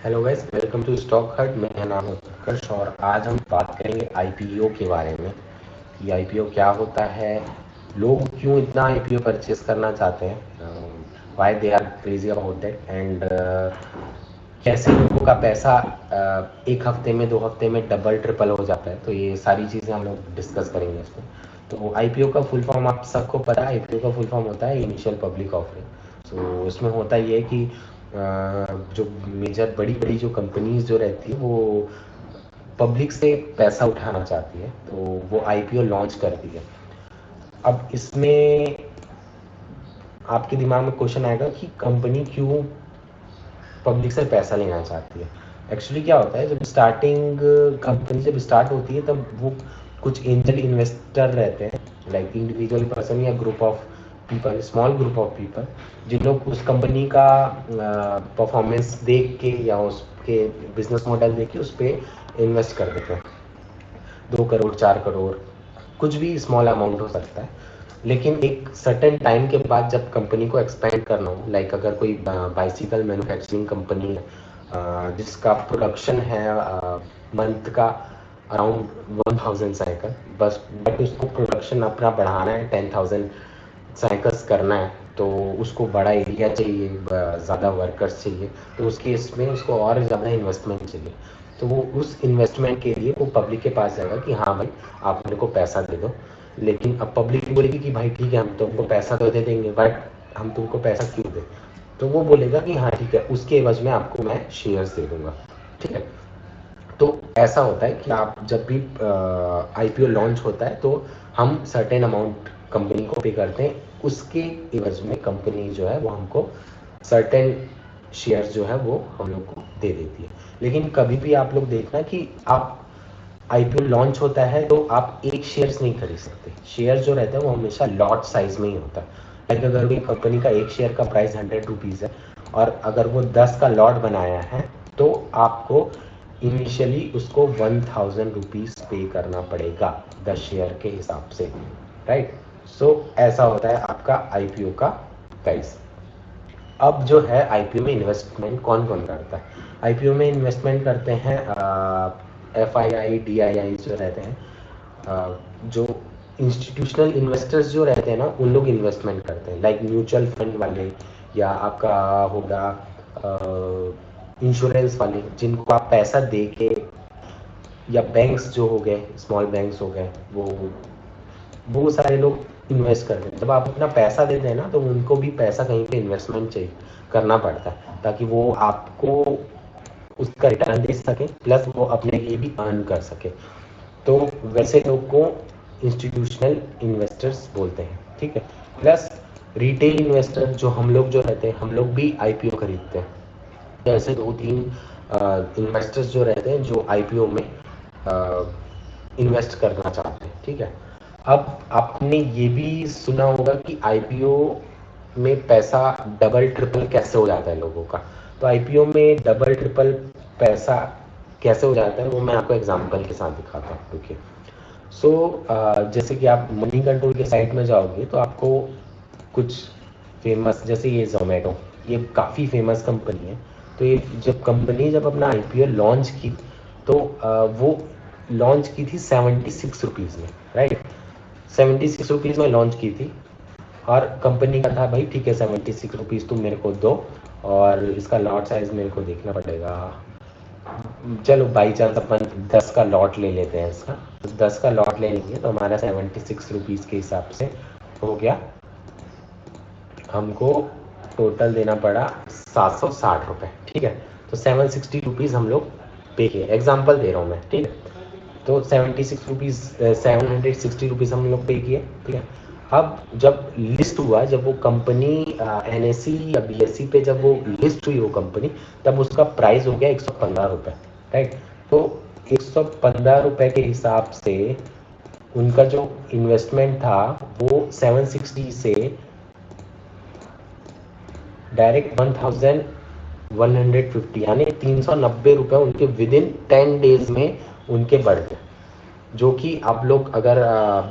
Hello guys, welcome to stock hut. मेरा नाम है उत्कर्ष और आज हम बात करेंगे आईपीओ के बारे में कि आईपीओ क्या होता है, लोग क्यों इतना आईपीओ परचेस करना चाहते हैं, why they are crazy about that and कैसे लोगों का पैसा एक हफ्ते में 2 हफ्ते में डबल ट्रिपल हो जाता है। तो ये सारी चीज़ें हम लोग डिस्कस करेंगे इसमें। तो आईपीओ का फुल फॉर्म आप सबको पता है। आईपीओ का फुल फॉर्म होता है इनिशियल पब्लिक ऑफरिंग। सो इसमें होता ये है कि जो मेजर बड़ी बड़ी जो कंपनीज जो रहती है वो पब्लिक से पैसा उठाना चाहती है, तो वो आईपीओ लॉन्च करती है। अब इसमें आपके दिमाग में क्वेश्चन आएगा कि कंपनी क्यों पब्लिक से पैसा लेना चाहती है। एक्चुअली क्या होता है, जब स्टार्टिंग कंपनी जब स्टार्ट होती है तब वो कुछ एंजल इन्वेस्टर रहते हैं, लाइक इंडिविजुअल पर्सन या group of people, small group of people, जिन लोग उस कंपनी का परफॉर्मेंस देख के या उसके बिजनेस मॉडल देख के उस पर इन्वेस्ट कर देते हैं। 2 करोड़, 4 करोड़, कुछ भी स्मॉल अमाउंट हो सकता है। लेकिन एक सर्टेन टाइम के बाद जब कंपनी को एक्सपेंड करना हो, लाइक अगर कोई बाइसिकल मैन्युफैक्चरिंग कंपनी है जिसका प्रोडक्शन है मंथ का अराउंड 1000 साइकिल, बस बट उसको प्रोडक्शन अपना बढ़ाना है, 10,000 साइकिल्स करना है, तो उसको बड़ा एरिया चाहिए, ज़्यादा वर्कर्स चाहिए, तो उसके इसमें उसको और ज़्यादा इन्वेस्टमेंट चाहिए। तो वो उस इन्वेस्टमेंट के लिए वो पब्लिक के पास जाएगा कि हाँ भाई, आप मेरे को पैसा दे दो। लेकिन अब पब्लिक बोलेगी कि भाई ठीक है, हम तुमको पैसा तो दे देंगे, बट हम तुमको पैसा क्यों दें? तो वो बोलेगा कि हाँ ठीक है, उसके एवज में आपको मैं शेयर्स दे दूंगा। ठीक है। तो ऐसा होता है कि आप जब भी आईपीओ लॉन्च होता है तो हम सर्टेन अमाउंट कंपनी को पे करते हैं, उसके एवज में कंपनी जो है वो हमको सर्टेन शेयर्स जो है वो हम लोग को दे देती है। लेकिन कभी भी आप लोग देखना कि आप आईपीओ लॉन्च होता है तो आप एक शेयर्स नहीं खरीद सकते। शेयर जो रहता है वो हमेशा लॉट साइज में ही होता है। लाइक अगर कोई कंपनी का एक शेयर का प्राइस 100 रुपीज़ है और अगर वो 10 का लॉट बनाया है तो आपको इनिशियली उसको 1000 रुपीज़ पे करना पड़ेगा 10 शेयर के हिसाब से। राइट। सो ऐसा होता है आपका आईपीओ का प्राइस। अब जो है आईपीओ में इन्वेस्टमेंट कौन कौन करता है? आईपीओ में इन्वेस्टमेंट करते हैं एफआईआई, डीआईआई जो रहते हैं, जो इंस्टीट्यूशनल इन्वेस्टर्स जो रहते हैं ना, उन लोग इन्वेस्टमेंट करते हैं, लाइक म्यूचुअल फंड वाले, या आपका होगा इंश्योरेंस वाले, जिनको आप पैसा दे के, या बैंक्स जो हो गए, स्मॉल बैंक्स हो गए, वो सारे लोग इन्वेस्ट करते हैं। जब आप अपना पैसा देते हैं ना तो उनको भी पैसा कहीं पे इन्वेस्टमेंट चाहिए करना पड़ता है, ताकि वो आपको उसका रिटर्न दे सके, प्लस वो अपने लिए भी अर्न कर सके। तो वैसे लोग को इंस्टीट्यूशनल इन्वेस्टर्स बोलते हैं। ठीक है। प्लस रिटेल इन्वेस्टर जो हम लोग जो रहते हैं, हम लोग भी आईपीओ खरीदते हैं। ऐसे 2-3 इन्वेस्टर्स जो रहते हैं जो आईपीओ में इन्वेस्ट करना चाहते हैं। ठीक है। अब आपने ये भी सुना होगा कि आईपीओ में पैसा डबल ट्रिपल कैसे हो जाता है लोगों का। तो आईपीओ में डबल ट्रिपल पैसा कैसे हो जाता है वो मैं आपको एग्जांपल के साथ दिखाता हूँ। रुकिए। सो जैसे कि आप मनी कंट्रोल के साइट में जाओगे तो आपको कुछ फेमस, जैसे ये जोमेटो, ये काफ़ी फेमस कंपनी है। तो ये जब अपना आईपीओ लॉन्च की तो वो लॉन्च की थी 76 रुपीज़ में। राइट। 76 रुपीज़ में लॉन्च की थी और कंपनी का था भाई ठीक है, 76 रुपीज़ तुम मेरे को दो और इसका लॉट साइज मेरे को देखना पड़ेगा। चलो बाई चांस अपन 10 का लॉट ले लेते हैं इसका, तो 10 का लॉट ले लेंगे तो हमारा 76 रुपीज़ के हिसाब से हो गया, हमको टोटल देना पड़ा 760 रुपये। ठीक है। तो 760 रुपीज़ हम लोग पे किए, एग्जाम्पल दे रहा हूँ मैं। ठीक है। तो 76 रुपीज़, 760 रुपीज़ हम लोग पे किए। ठीक है। अब जब लिस्ट हुआ, जब वो कंपनी एनएससी या बीएससी पे जब वो लिस्ट हुई वो कंपनी, तब उसका प्राइस हो गया 115 रुपये। राइट। तो 115 रुपये के हिसाब से उनका जो इन्वेस्टमेंट था वो 760 से डायरेक्ट 1150, यानी 390 रुपये उनके विद इन 10 डेज में उनके बढ़ गए। जो कि आप लोग अगर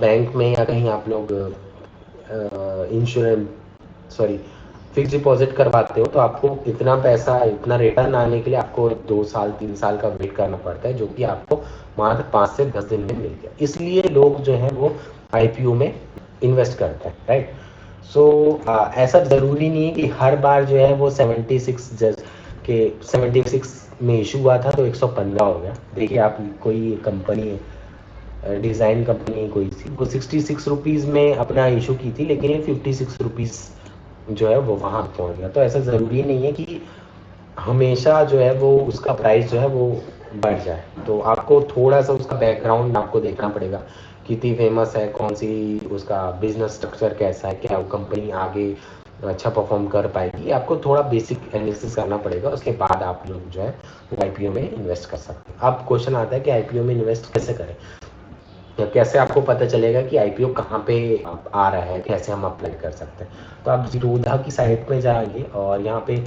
बैंक में या कहीं आप लोग इंश्योरेंस, सॉरी, फिक्स डिपॉजिट करवाते हो तो आपको इतना पैसा, इतना रिटर्न आने के लिए आपको 2 साल 3 साल का वेट करना पड़ता है, जो कि आपको मात्र 5 से 10 दिन में मिल गया। इसलिए लोग जो है वो आईपीओ में इन्वेस्ट करते हैं, राइट। सो ऐसा ज़रूरी नहीं है कि हर बार जो है वो 76 में इशू हुआ था तो 115 हो गया। देखिए आप, कोई कंपनी है, डिज़ाइन कंपनी कोई सी, वो 66 रुपीज़ में अपना इशू की थी, लेकिन ये 56 रुपीज़ जो है वो वहाँ पहुँच गया। तो ऐसा ज़रूरी नहीं है कि हमेशा जो है वो उसका प्राइस जो है वो बढ़ जाए। तो आपको थोड़ा सा उसका बैकग्राउंड आपको देखना पड़ेगा, कितनी फेमस है, कौन सी उसका बिजनेस स्ट्रक्चर कैसा है, क्या वो कंपनी आगे अच्छा परफॉर्म कर पाएगी। आपको थोड़ा बेसिक एनालिसिस करना पड़ेगा, उसके बाद आप लोग जो है वो आईपीओ में इन्वेस्ट कर सकते हैं। अब क्वेश्चन आता है कि आईपीओ में इन्वेस्ट कैसे करें, तो कैसे आपको पता चलेगा कि आईपीओ कहाँ पे आ रहा है, कैसे हम अप्लाई कर सकते हैं। तो आप जीरोधा की साइट में जाएंगे और यहाँ पे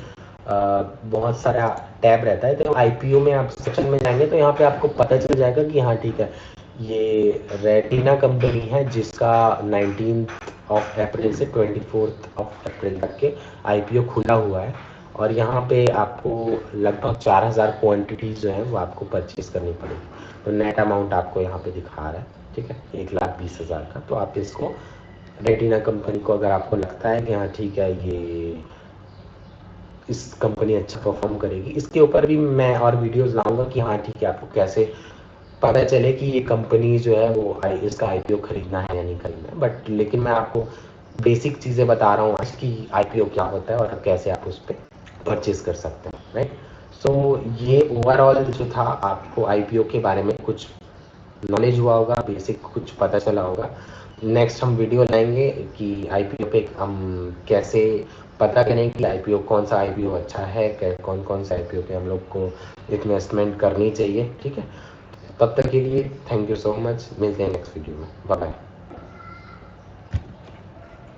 बहुत सारा टैब रहता है, तो आईपीओ में आप सेक्शन में जाएंगे तो यहाँ पे आपको पता चल जाएगा कि हाँ ठीक है, ये रेटिना कंपनी है जिसका 19 अप्रैल से 24 अप्रैल तक के आईपीओ खुला हुआ है। और यहाँ पे आपको लगभग 4000 क्वांटिटीज जो है वो आपको परचेज करनी पड़ेगी। तो नेट अमाउंट आपको यहाँ पे दिखा रहा है, ठीक है, 1,20,000 का। तो आप इसको, रेटिना कंपनी को अगर आपको लगता है कि हाँ ठीक है, ये इस कंपनी अच्छा परफॉर्म करेगी, इसके ऊपर भी मैं और वीडियोस लाऊंगा कि हाँ ठीक है, आपको कैसे पता चले कि ये कंपनी जो है वो इसका आईपीओ खरीदना है या नहीं खरीदना है। बट लेकिन मैं आपको बेसिक चीज़ें बता रहा हूँ आज कि आईपीओ क्या होता है और कैसे आप उस पर परचेज कर सकते हैं, राइट। सो ये ओवरऑल जो था, आपको आईपीओ के बारे में कुछ नॉलेज हुआ होगा, बेसिक कुछ पता चला होगा। नेक्स्ट हम वीडियो लाएंगे कि आईपीओ पे हम कैसे पता करें कि आईपीओ, कौन सा आईपीओ अच्छा है, कौन कौन सा आईपीओ पे हम लोग को इन्वेस्टमेंट करनी चाहिए, ठीक है। तब तक के लिए थैंक यू सो मच, मिलते हैं नेक्स्ट वीडियो में, बाय बाय।